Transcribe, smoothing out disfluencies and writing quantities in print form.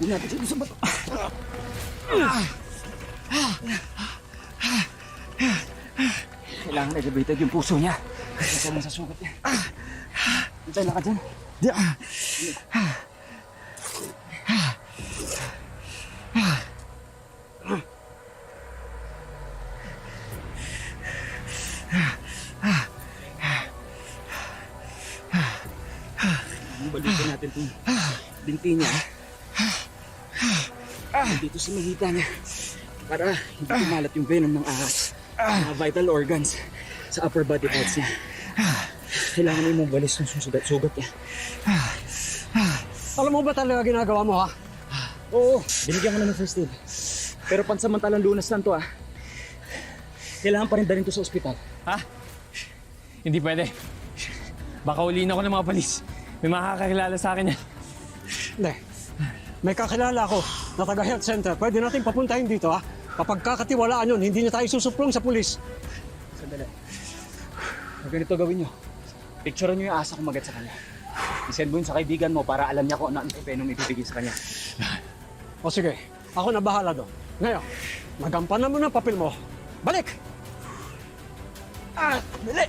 Ilagay natin siya sa bato. Kailangan elevated yung puso niya. Kasi lang sa sugat niya. Hintay lang ka dyan. Balikan natin itong binti niya. Dito sa mahita niya. Para hindi kumalat yung venom ng ahas. Mga vital organs sa upper body parts niya. Kailangan mo mong balis ng sugat niya. Alam mo ba talaga ginagawa mo, ha? Oo, binigyan ko na ng first aid. Pero pansamantalang lunas lang to, ha. Kailangan pa rin dalhin to sa ospital. Ha? Hindi pwede. Baka uliin ako ng mga polis. May makakakilala sa akin yan. Hindi. May kakilala ako na taga-health center. Pwede natin papuntahin dito, ha? Kapag kakatiwalaan yun, hindi na tayo susuplong sa pulis. Sandali. Pag ganito gawin nyo, picturean nyo yung asa kumagat sa kanya. I-send mo yun sa kaibigan mo para alam niya kung ano ang venom ibibigay sa kanya. O sige, ako na bahala doon. Ngayon, magampanan mo ng papel mo. Balik! Dali!